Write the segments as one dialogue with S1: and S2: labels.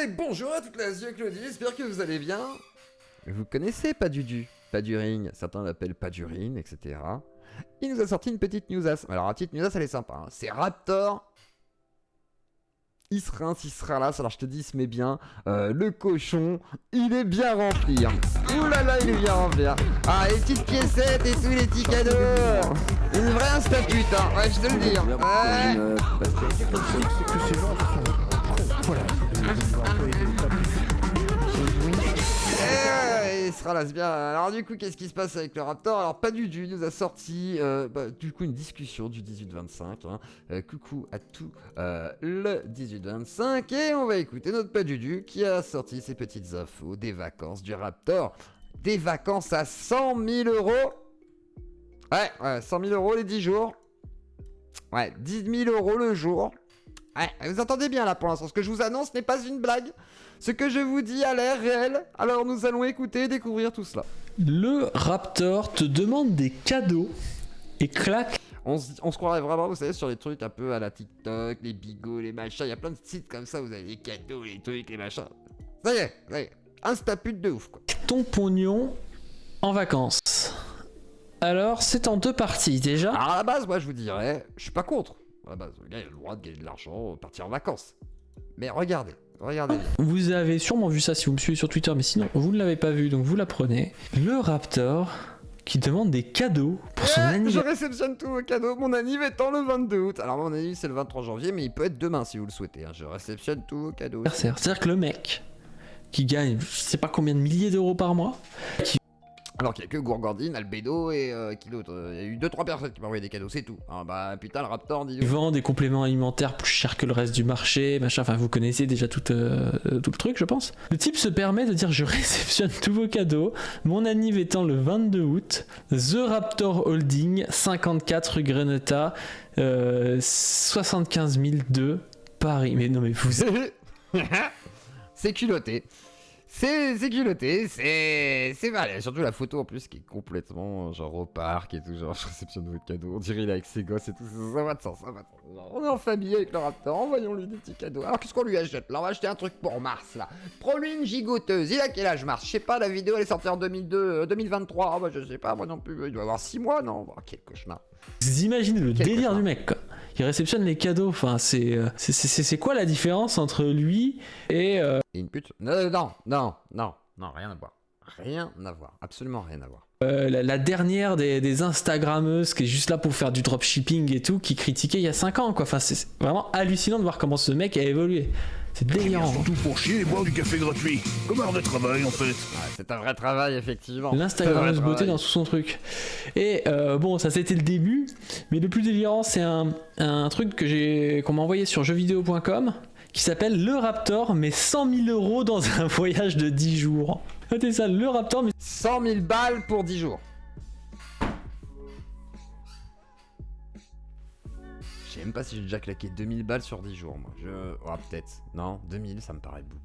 S1: Et bonjour à toute la Claudie, j'espère que vous allez bien. Vous connaissez Padudu, Paduring, certains l'appellent Padurine, etc. Il nous a sorti une petite newsass. Alors la petite newsass elle est sympa, hein. C'est Raptor. Il sera là, alors je te dis, il se met bien. Le cochon, il est bien rempli. Hein. Ouh là là, il est bien rempli. Hein. Ah, les petites piécettes et tous les petits cadeaux. Une vraie instapute, hein. Ouais, je te le dis. Hein. Ouais. Il sera là, c'est bien. Alors du coup, qu'est-ce qui se passe avec le Raptor? Alors Padudu nous a sorti du coup une discussion du 18-25. Hein. Coucou à tout le 18-25 et on va écouter notre Padudu qui a sorti ses petites infos des vacances du Raptor. Des vacances à 100 000 euros. Ouais, 100 000 euros les 10 jours. Ouais, 10 000 euros le jour. Ouais, vous entendez bien là pour l'instant, ce que je vous annonce n'est pas une blague. Ce que je vous dis a l'air réel, alors nous allons écouter et découvrir tout cela.
S2: Le Raptor te demande des cadeaux et claque.
S1: On se croirait vraiment, vous savez, sur les trucs un peu à la TikTok, les bigots, les machins, il y a plein de sites comme ça, vous avez les cadeaux, les trucs, les machins. Ça y est, instapute de ouf quoi.
S2: Ton pognon en vacances. Alors c'est en deux parties déjà.
S1: Alors à la base, moi je vous dirais, je suis pas contre. À la base, le gars il a le droit de gagner de l'argent, partir en vacances. Mais regardez bien.
S2: Vous avez sûrement vu ça si vous me suivez sur Twitter, mais sinon vous ne l'avez pas vu, donc vous l'apprenez. Le Raptor qui demande des cadeaux pour son anniversaire.
S1: Je réceptionne tous vos cadeaux, mon anniv étant le 22 août. Alors mon anniv c'est le 23 janvier, mais il peut être demain si vous le souhaitez. Hein. Je réceptionne tous vos cadeaux.
S2: C'est-à-dire que le mec qui gagne je sais pas combien de milliers d'euros par mois,
S1: alors qu'il y a que Gourgandine, Albedo et qui d'autre. Il y a eu 2-3 personnes qui m'ont envoyé des cadeaux, c'est tout. Ah bah putain, le Raptor, dis-nous.
S2: il vend des compléments alimentaires plus chers que le reste du marché, machin. Enfin, vous connaissez déjà tout le truc, je pense. Le type se permet de dire je réceptionne tous vos cadeaux. Mon anniv étant le 22 août. The Raptor Holding, 54 rue Greneta, 75 002 Paris. Mais non, mais vous.
S1: C'est culotté. C'est culotté, c'est valable. Surtout la photo en plus qui est complètement genre au parc et tout, genre je réceptionne votre cadeau, on dirait il est avec ses gosses et tout, ça va de sens, ça va de sens. Genre, on est en famille avec le Raptor, envoyons-lui des petits cadeaux. Alors qu'est-ce qu'on lui achète là? On va acheter un truc pour Mars là. Prends-lui une gigoteuse, il a quel âge Mars? Je sais pas, la vidéo elle est sortie en 2023, ah bah je sais pas, moi non plus, il doit avoir 6 mois, non? Oh, quel cauchemar.
S2: Vous imaginez le
S1: Quel
S2: délire
S1: cauchemar.
S2: du mec quoi. Il réceptionne les cadeaux, enfin c'est quoi la différence entre lui et
S1: Et une pute? Non, rien à voir. Rien à voir, absolument rien à voir.
S2: la dernière des Instagrammeuses qui est juste là pour faire du dropshipping et tout, qui critiquait il y a 5 ans quoi. Enfin c'est vraiment hallucinant de voir comment ce mec a évolué. C'est délirant.
S3: Surtout pour chier et boire du café gratuit. Comme un vrai travail en fait.
S1: Ouais, c'est un vrai travail effectivement.
S2: L'Instagrammeuse
S1: C'est un vrai
S2: beauté
S1: travail.
S2: dans tout son truc. Et bon, ça c'était le début, mais le plus délirant c'est un truc qu'on m'a envoyé sur jeuxvideo.com qui s'appelle Le Raptor, mais 100 000 euros dans un voyage de 10 jours. Notez ça, Le Raptor, mais
S1: 100 000 balles pour 10 jours. Je sais même pas si j'ai déjà claqué 2000 balles sur 10 jours, moi. Oh, peut-être. Non, 2000, ça me paraît beaucoup.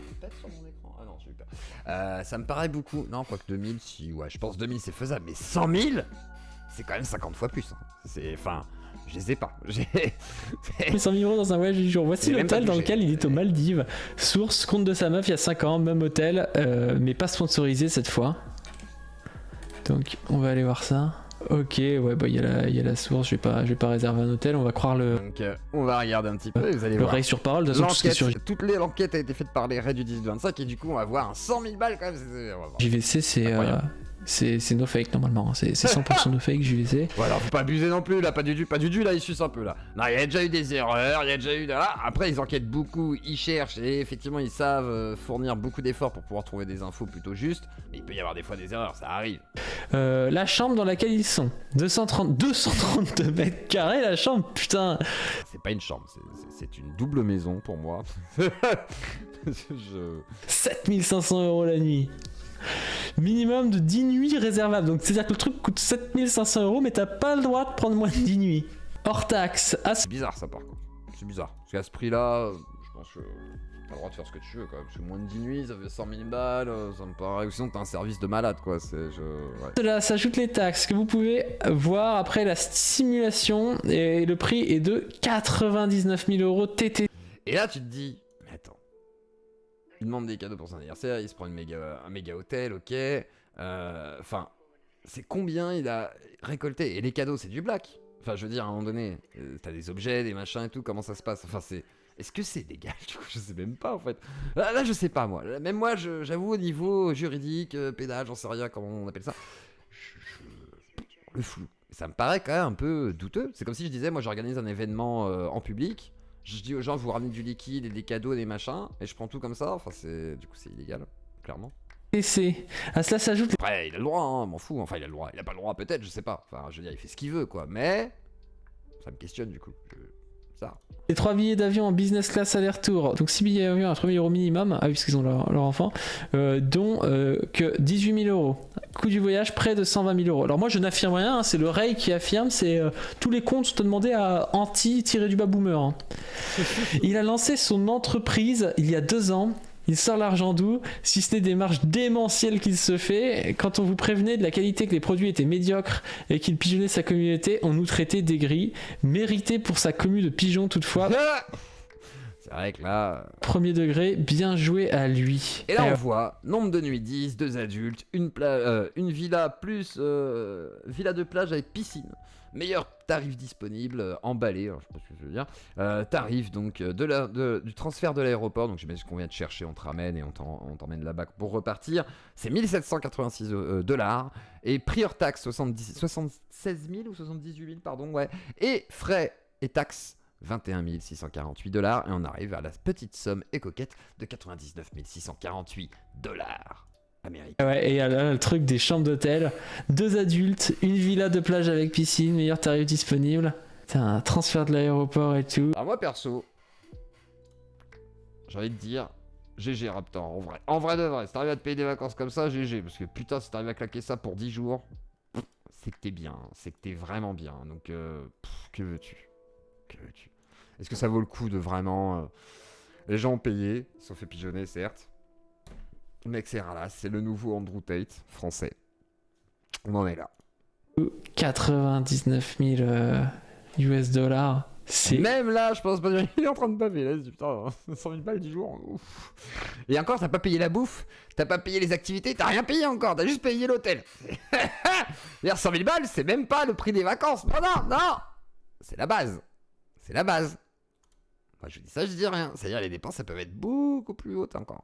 S1: Je pète sur mon écran. Ah non, super. Ça me paraît beaucoup. Non, quoique 2000, si, ouais, je pense 2000 c'est faisable. Mais 100 000 c'est quand même 50 fois plus. Hein. C'est, enfin, je les ai pas.
S2: 100 000 euros dans un voyage de 10 jours. Voici
S1: J'ai même
S2: l'hôtel
S1: pas
S2: dans
S1: touché.
S2: lequel il est aux Maldives. Source, compte de sa meuf il y a 5 ans, même hôtel, mais pas sponsorisé cette fois. Donc on va aller voir ça. Ok, ouais, bah il y a la source, je vais pas réserver un hôtel, on va croire
S1: Donc, on va regarder un petit peu. Vous allez
S2: le
S1: voir.
S2: Ray sur parole, de toute façon, tout ce qui est sur
S1: L'enquête a été faite par les raids du 18-25 et du coup, on va voir un 100 000 balles quand même. On va voir.
S2: JVC, c'est no fake normalement, hein. C'est 100% no fake JVC.
S1: Voilà, faut pas abuser non plus là, pas du tout là, ils sucent un peu là. Non, il y a déjà eu des erreurs, il y a déjà eu après ils enquêtent beaucoup, ils cherchent et effectivement ils savent fournir beaucoup d'efforts pour pouvoir trouver des infos plutôt justes, mais il peut y avoir des fois des erreurs, ça arrive.
S2: La chambre dans laquelle ils sont, 232 mètres carrés la chambre, putain.
S1: C'est pas une chambre, c'est une double maison pour moi.
S2: 7500 euros la nuit. Minimum de 10 nuits réservables. Donc c'est-à-dire que le truc coûte 7500 euros, mais t'as pas le droit de prendre moins de 10 nuits. Hors taxe.
S1: C'est bizarre ça par contre, c'est bizarre. Parce qu'à ce prix là, je pense que t'as le droit de faire ce que tu veux quoi. Parce que moins de 10 nuits, ça fait 100 000 balles, ça me paraît. Ou sinon t'as un service de malade quoi. Ouais.
S2: Cela s'ajoute les taxes que vous pouvez voir après la simulation. Et le prix est de 99 000 euros TT.
S1: Et là tu te dis, mais attends, il demande des cadeaux pour son anniversaire, il se prend un méga hôtel, ok. Enfin, c'est combien il a récolté. Et les cadeaux, c'est du black. Enfin, je veux dire, à un moment donné, t'as des objets, des machins et tout, comment ça se passe? Enfin, c'est... Est-ce que c'est légal? Du coup, je sais même pas, en fait. Là, je sais pas, moi. Même moi, j'avoue, au niveau juridique, pédage, j'en sais rien, comment on appelle ça. Le flou. Ça me paraît quand même un peu douteux. C'est comme si je disais, moi, j'organise un événement en public. Je dis aux gens, vous ramenez du liquide et des cadeaux et des machins, et je prends tout comme ça. Enfin, du coup, c'est illégal, clairement.
S2: TC. À cela s'ajoute
S1: Après, il a le droit, hein, m'en fous. Enfin, il a le droit. Il a pas le droit, peut-être, je sais pas. Enfin, je veux dire, il fait ce qu'il veut, quoi. Mais ça me questionne, du coup. Ça.
S2: les 3 billets d'avion en business class aller-retour, donc 6 billets d'avion à 3 000 € minimum, ah oui, parce qu'ils ont leur enfant, dont que 18 000 €. Coût du voyage, près de 120 000 €. Alors moi, je n'affirme rien, hein, c'est le Ray qui affirme, c'est tous les comptes sont demandés à anti-du-bas boomer. Hein. Il a lancé son entreprise il y a 2 ans. Il sort l'argent d'où? Si ce n'est des marges démentielles qu'il se fait. Quand on vous prévenait de la qualité que les produits étaient médiocres et qu'il pigeonnait sa communauté, on nous traitait d'aigris. Mérité pour sa commu de pigeons toutefois.
S1: C'est vrai que là...
S2: Premier degré, bien joué à lui.
S1: Et là, on voit nombre de nuits 10, 2 adultes, une villa plus villa de plage avec piscine. Meilleur tarif disponible, emballé, alors je sais pas ce que je veux dire. Tarif donc du transfert de l'aéroport, donc j'imagine qu'on vient te chercher, on te ramène et on t'emmène là-bas pour repartir. C'est 1786 $. Et prix hors taxe 76 000 ou 78 000, pardon, ouais. Et frais et taxes 21 648 $. Et on arrive à la petite somme et coquette de 99 648 $. Amérique.
S2: Ouais, et là, le truc des chambres d'hôtel, 2 adultes, une villa de plage avec piscine, meilleur tarif disponible. T'as un transfert de l'aéroport et tout.
S1: Alors moi perso, j'ai envie de dire GG Raptor, en vrai de vrai. Si t'arrives à te payer des vacances comme ça, GG. Parce que putain, si t'arrives à claquer ça pour 10 jours, c'est que t'es bien, c'est que t'es vraiment bien. Donc que veux-tu? Est-ce que ça vaut le coup de vraiment... Les gens ont payé, ils se sont fait pigeonner certes. Le mec c'est ralasse, c'est le nouveau Andrew Tate français. On en est là.
S2: 99 000 $. C'est...
S1: Même là, je pense pas. Il est en train de baver là. Putain, 100 000 balles 10 jours. Ouf. Et encore, t'as pas payé la bouffe, t'as pas payé les activités, t'as rien payé encore, t'as juste payé l'hôtel. D'ailleurs, 100 000 balles, c'est même pas le prix des vacances. Non. C'est la base. C'est la base. Moi, je dis ça, je dis rien. C'est-à-dire, les dépenses, ça peuvent être beaucoup plus hautes encore.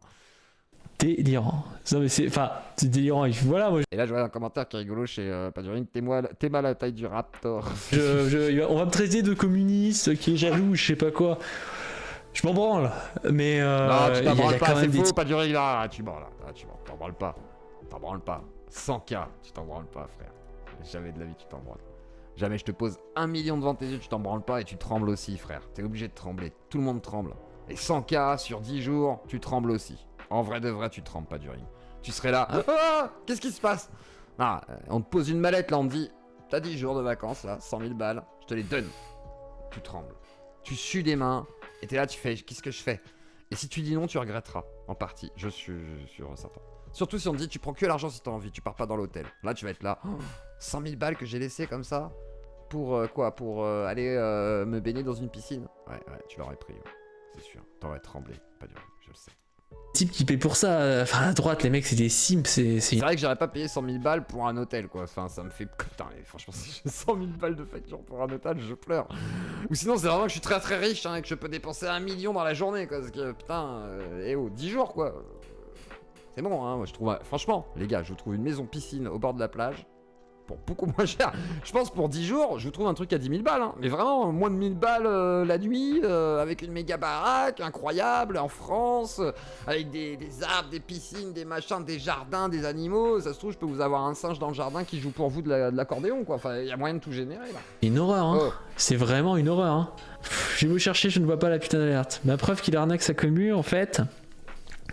S2: Délirant. Non, mais c'est délirant. Voilà, moi.
S1: Et là, je vois un commentaire qui est rigolo chez Paduring. T'es mal à la taille du Raptor.
S2: On va me traiter de communiste, qui est jaloux, je sais pas quoi. Je m'en branle. Mais
S1: non, tu t'en branles pas, c'est
S2: des...
S1: faux, Paduring là. Tu mens là. T'en branles pas. 100K, tu t'en branles pas, frère. Jamais de la vie, tu t'en branles. Jamais je te pose 1 million devant tes yeux, tu t'en branles pas et tu trembles aussi, frère. T'es obligé de trembler. Tout le monde tremble. Et 100K sur 10 jours, tu trembles aussi. En vrai de vrai, tu trembles pas du ring. Tu serais là. Ah, qu'est-ce qui se passe? Ah, on te pose une mallette là, on te dit t'as 10 jours de vacances là, 100 000 balles, je te les donne. Tu trembles. Tu sues des mains et t'es là, tu fais qu'est-ce que je fais? Et si tu dis non, tu regretteras en partie. Je suis certain. Surtout si on te dit tu prends que l'argent si t'as envie, tu pars pas dans l'hôtel. Là, tu vas être là. 100 000 balles que j'ai laissé comme ça pour quoi? Pour aller me baigner dans une piscine? Ouais, tu l'aurais pris. Ouais. C'est sûr. T'aurais tremblé. Pas du tout, je le sais.
S2: Type qui paye pour ça, enfin à droite les mecs c'est des simps,
S1: c'est vrai que j'aurais pas payé 100 000 balles pour un hôtel quoi, enfin ça me fait... Putain mais franchement si j'ai 100 000 balles de facture pour un hôtel je pleure. Ou sinon c'est vraiment que je suis très très riche hein, et que je peux dépenser 1 million dans la journée quoi, parce que putain, 10 jours quoi. C'est bon hein, moi je trouve, franchement les gars je vous trouve une maison piscine au bord de la plage. Pour beaucoup moins cher. Je pense pour 10 jours, je vous trouve un truc à 10 000 balles. Hein. Mais vraiment, moins de 1000 balles la nuit, avec une méga baraque, incroyable, en France, avec des arbres, des piscines, des machins, des jardins, des animaux. Ça se trouve, je peux vous avoir un singe dans le jardin qui joue pour vous de l'accordéon, quoi. Enfin, il y a moyen de tout générer, là.
S2: Une horreur, hein.
S1: Oh.
S2: C'est vraiment une horreur, hein. J'ai beau chercher, je ne vois pas la putain d'alerte. Ma preuve qu'il arnaque sa commu, en fait...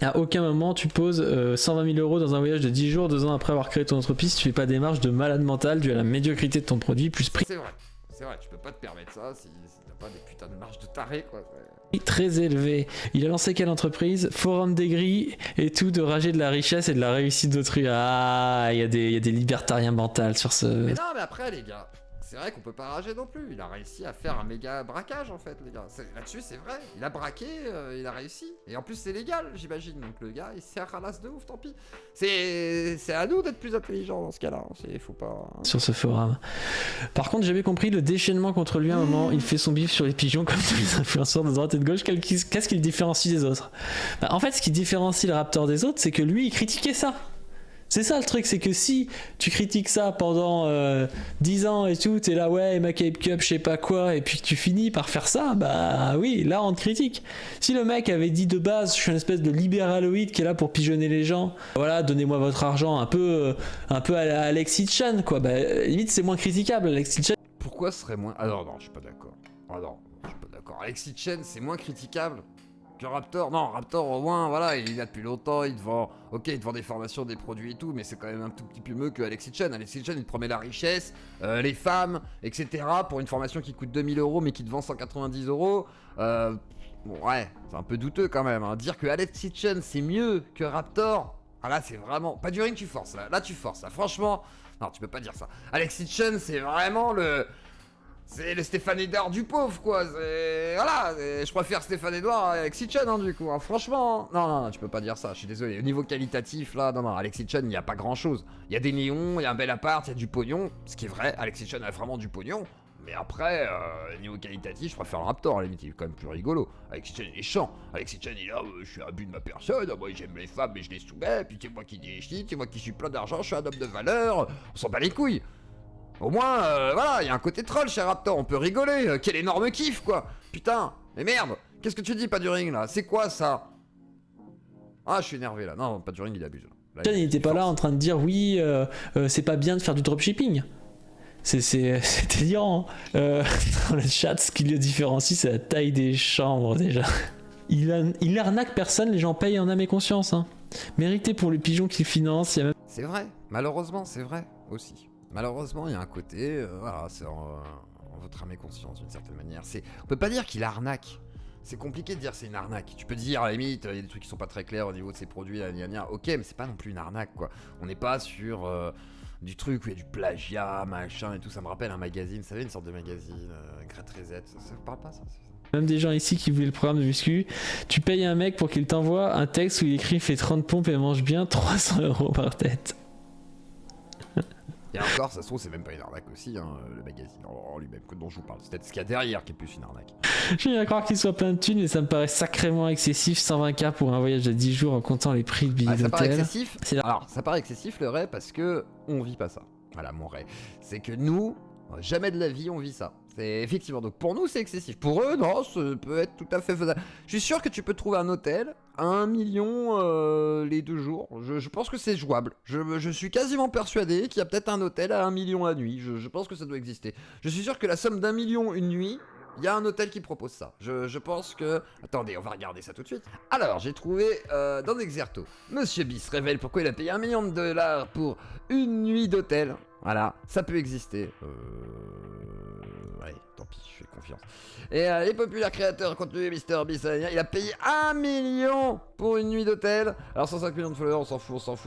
S2: À aucun moment tu poses 120 000 € dans un voyage de 10 jours, 2 ans après avoir créé ton entreprise, tu fais pas démarche de malade mental dû à la médiocrité de ton produit plus prix.
S1: C'est vrai, tu peux pas te permettre ça si t'as pas des putains de marges de taré quoi.
S2: Très élevé. Il a lancé quelle entreprise? Forum des grilles et tout de rager de la richesse et de la réussite d'autrui. Ah, il y a des libertariens mentaux sur ce...
S1: Mais non mais après les gars, c'est vrai qu'on peut pas rager non plus. Il a réussi à faire un méga braquage en fait, les gars. Là-dessus, c'est vrai. Il a braqué, il a réussi. Et en plus, c'est légal, j'imagine. Donc le gars, il s'est ralasse de ouf, tant pis. C'est à nous d'être plus intelligents dans ce cas-là. Faut pas.
S2: Sur ce forum. Par contre, j'avais compris le déchaînement contre lui à un moment. Il fait son bif sur les pigeons comme tous les influenceurs de droite et de gauche. Qu'est-ce qui le différencie des autres? Bah, en fait, ce qui différencie le Raptor des autres, c'est que lui, il critiquait ça. C'est ça le truc, c'est que si tu critiques ça pendant 10 ans et tout, t'es là, ouais, ma Cape Cup, je sais pas quoi, et puis que tu finis par faire ça, bah oui, là on te critique. Si le mec avait dit de base, je suis une espèce de libéraloïde qui est là pour pigeonner les gens, voilà, donnez-moi votre argent, un peu à la Alexis Chan, quoi, bah limite c'est moins critiquable, Alexis Chan.
S1: Pourquoi ce serait moins. Ah non, je suis pas d'accord. Ah non, je suis pas d'accord. Alexis Chen, c'est moins critiquable que Raptor. Non, Raptor, au moins, voilà, il est là depuis longtemps, il te vend des formations, des produits et tout, mais c'est quand même un tout petit peu mieux que Alexis Chen. Alexis Chen, il te promet la richesse, les femmes, etc. pour une formation qui coûte 2000 € mais qui te vend 190 €. Bon, ouais, c'est un peu douteux quand même. Hein. Dire que Alexis Chen, c'est mieux que Raptor, ah là, c'est vraiment. Pas du ring, tu forces, là tu forces, là, franchement. Non, tu peux pas dire ça. Alexis Chen, c'est vraiment c'est le Stéphane Edouard du pauvre, quoi. Voilà, je préfère Stéphane Edouard à Alexis Chen, hein, du coup. Hein. Franchement, non, tu peux pas dire ça. Je suis désolé. Au niveau qualitatif, là, non, Alexis Chen, il y a pas grand chose. Il y a des néons, il y a un bel appart, il y a du pognon. Ce qui est vrai, Alexis Chen a vraiment du pognon. Mais après, niveau qualitatif, je préfère le Raptor, à la limite, il est quand même plus rigolo. Alexis Chen, il est chiant. Alexis Chen, il est là, je suis abus de ma personne, moi j'aime les femmes, mais je les soumets, puis c'est moi qui déchire, c'est moi qui suis plein d'argent, je suis un homme de valeur, on s'en bat les couilles. Au moins, voilà, il y a un côté troll chez Raptor, on peut rigoler, quel énorme kiff, quoi. Putain, mais merde, qu'est-ce que tu dis, pas du ring, là? C'est quoi, ça? Ah, je suis énervé, là. Non, pas du ring, il abuse, là.
S2: Il était pas là en train de dire, oui, c'est pas bien de faire du dropshipping. C'est délirant. Hein. Dans le chat, ce qui le différencie, c'est la taille des chambres, déjà. Il arnaque personne, les gens payent en âme et conscience. Hein. Mérité pour les pigeons qu'il finance, il y a même...
S1: C'est vrai, malheureusement, c'est vrai, aussi. Malheureusement, il y a un côté, voilà, c'est en votre âme et conscience, d'une certaine manière. On peut pas dire qu'il arnaque. C'est compliqué de dire c'est une arnaque. Tu peux dire, à la limite, il y a des trucs qui sont pas très clairs au niveau de ses produits, ok, mais c'est pas non plus une arnaque, quoi. On n'est pas sur du truc où il y a du plagiat, machin et tout. Ça me rappelle un magazine, vous savez, une sorte de magazine, Great Reset. Ça vous parle pas, ça?
S2: Même des gens ici qui voulaient le programme de muscu. Tu payes un mec pour qu'il t'envoie un texte où il écrit « Fais 30 pompes et mange bien, 300 € par tête ».
S1: Et encore, ça se trouve, c'est même pas une arnaque aussi, hein, le magazine en lui-même, dont je vous parle. C'est peut-être ce qu'il y a derrière qui est plus une arnaque.
S2: Je viens à croire qu'il soit plein de thunes, mais ça me paraît sacrément excessif. 120K pour un voyage de 10 jours en comptant les prix de billets
S1: ça paraît
S2: d'hôtel.
S1: excessif. Alors, ça paraît excessif, le Ray, parce que on vit pas ça. Voilà, mon Ray. C'est que nous, jamais de la vie, on vit ça. C'est effectivement, donc pour nous, c'est excessif. Pour eux, non, ça peut être tout à fait faisable. Je suis sûr que tu peux trouver un hôtel à 1 million les 2 jours. Je pense que c'est jouable. Je suis quasiment persuadé qu'il y a peut-être un hôtel à 1 million la nuit. Je pense que ça doit exister. Je suis sûr que la somme d'1 million une nuit, il y a un hôtel qui propose ça. Je pense que... Attendez, on va regarder ça tout de suite. Alors, j'ai trouvé dans Exerto. Monsieur Bis révèle pourquoi il a payé $1 million pour une nuit d'hôtel. Voilà, ça peut exister. Allez, tant pis, je fais confiance. Et les populaires créateurs de contenu, MrBeast, il a payé 1 million pour une nuit d'hôtel. Alors 105 millions de followers, on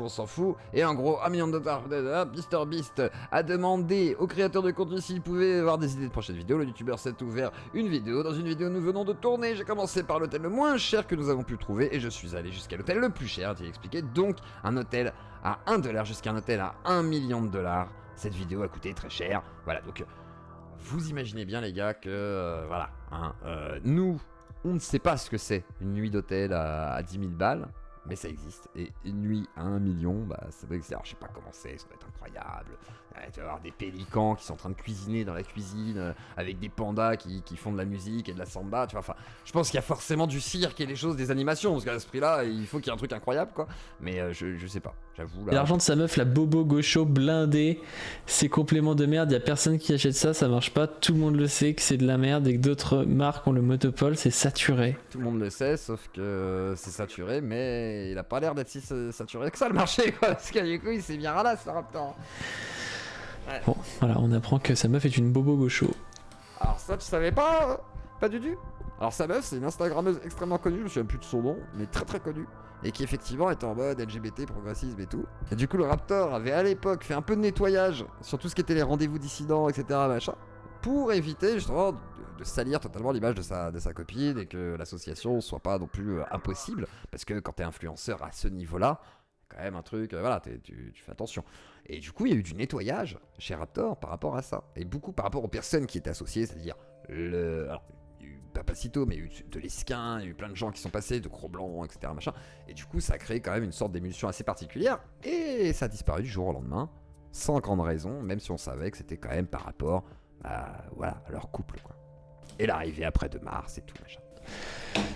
S1: s'en fout. Et en gros, $1 million. MrBeast a demandé aux créateurs de contenu s'ils pouvaient avoir des idées de prochaines vidéos. Le youtubeur s'est ouvert une vidéo. Dans une vidéo, nous venons de tourner. J'ai commencé par l'hôtel le moins cher que nous avons pu trouver. Et je suis allé jusqu'à l'hôtel le plus cher, a-t-il expliqué. Donc, un hôtel à $1 jusqu'à un hôtel à $1 million. Cette vidéo a coûté très cher. Voilà, donc... Vous imaginez bien les gars que, voilà, hein, nous, on ne sait pas ce que c'est une nuit d'hôtel à 10 000 balles, mais ça existe. Et une nuit à 1 million, bah ça doit exister. Alors je sais pas comment c'est, ça doit être incroyable. Tu vas avoir des pélicans qui sont en train de cuisiner dans la cuisine, avec des pandas qui font de la musique et de la samba, tu vois. Enfin, je pense qu'il y a forcément du cirque et des choses, des animations, parce qu'à ce prix-là, il faut qu'il y ait un truc incroyable, quoi. Mais je sais pas, j'avoue.
S2: L'argent de sa meuf, la bobo gaucho blindée, ces compléments de merde, y a personne qui achète ça, ça marche pas. Tout le monde le sait que c'est de la merde et que d'autres marques ont le monopole, c'est saturé.
S1: Tout le monde le sait, sauf que c'est saturé, mais il a pas l'air d'être si saturé que ça le marché, quoi. Parce que du coup, il s'est bien ralasse, le Raptor. Ouais.
S2: Bon, voilà, on apprend que sa meuf est une bobo gaucho.
S1: Alors ça, tu savais pas? Pas du tout? Alors sa meuf, c'est une Instagrammeuse extrêmement connue, je me souviens plus de son nom, mais très très connue. Et qui effectivement était en mode LGBT, progressisme et tout. Et du coup le Raptor avait à l'époque fait un peu de nettoyage sur tout ce qui était les rendez-vous dissidents, etc. machin, pour éviter justement de salir totalement l'image de sa copine et que l'association soit pas non plus impossible. Parce que quand t'es influenceur à ce niveau-là, quand même un truc, voilà, tu fais attention. Et du coup il y a eu du nettoyage chez Raptor par rapport à ça. Et beaucoup par rapport aux personnes qui étaient associées, c'est-à-dire alors, il y a eu Papacito, mais il y a eu de l'Esquin, il y a eu plein de gens qui sont passés, de Gros Blanc, etc. Machin. Et du coup, ça a créé quand même une sorte d'émulsion assez particulière. Et ça a disparu du jour au lendemain, sans grande raison, même si on savait que c'était quand même par rapport à, voilà, à leur couple, quoi. Et l'arrivée après de Mars et tout, machin.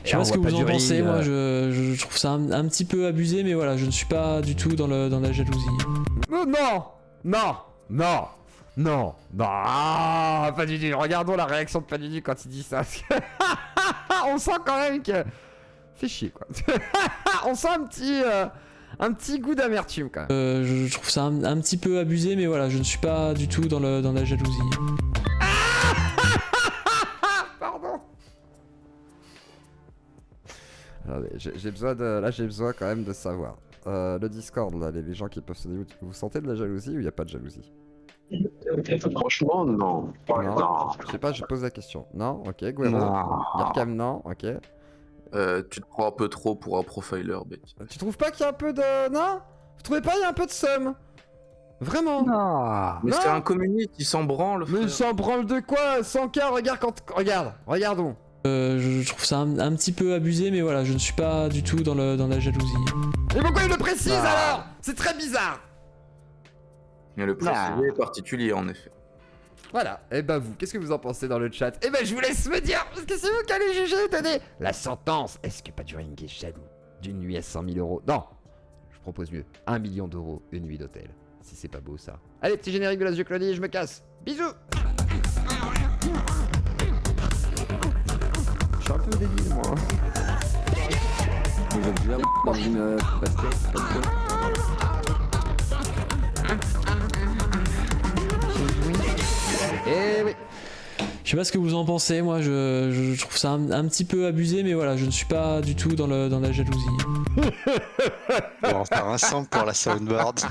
S2: Je sais pas ce que vous en pensez, moi je trouve ça un petit peu abusé, mais voilà, je ne suis pas du tout dans la jalousie.
S1: Non, pas du tout. Regardons la réaction de Padudu quand il dit ça. On sent quand même que... Fait chier, quoi. On sent un petit goût d'amertume, quand même.
S2: Je trouve ça un petit peu abusé, mais voilà, je ne suis pas du tout dans la jalousie.
S1: Pardon. Attendez, j'ai besoin quand même de savoir. Le Discord, là, les gens qui peuvent se dire, vous sentez de la jalousie ou il n'y a pas de jalousie?
S4: Franchement, non.
S1: Non. Je sais pas, je pose la question. Non, ok, Guero. Yarkam, non, ok.
S4: Tu te prends un peu trop pour un profiler, mec.
S1: Tu trouves pas qu'il y a un peu de... Non? Vous trouvez pas qu'il y a un peu de somme? Vraiment?
S5: Non.
S4: Mais
S1: Non.
S4: c'est un communiste, il s'en branle,
S1: Mais
S4: frère.
S1: il s'en branle de quoi? 100K, regardons.
S2: Je trouve ça un petit peu abusé, mais voilà, je ne suis pas du tout dans la jalousie.
S1: Et pourquoi il le précise alors? C'est très bizarre.
S4: Mais le préciser est particulier, en effet.
S1: Voilà, et bah vous, qu'est-ce que vous en pensez dans le chat? Et bah je vous laisse me dire, parce que c'est vous qui allez juger, tenez. La sentence, est-ce que Paduring est jaloux d'une nuit à 100 000 €? Non, je propose mieux, 1 million d'euros, une nuit d'hôtel. Si c'est pas beau ça. Allez, petit générique de la Yeux Claudie, je me casse. Bisous. Je suis un peu débile moi. Vous êtes bien dans une Eh oui.
S2: Je sais pas ce que vous en pensez, moi je trouve ça un petit peu abusé, mais voilà, je ne suis pas du tout dans la jalousie.
S5: On va en faire un sample pour la soundboard.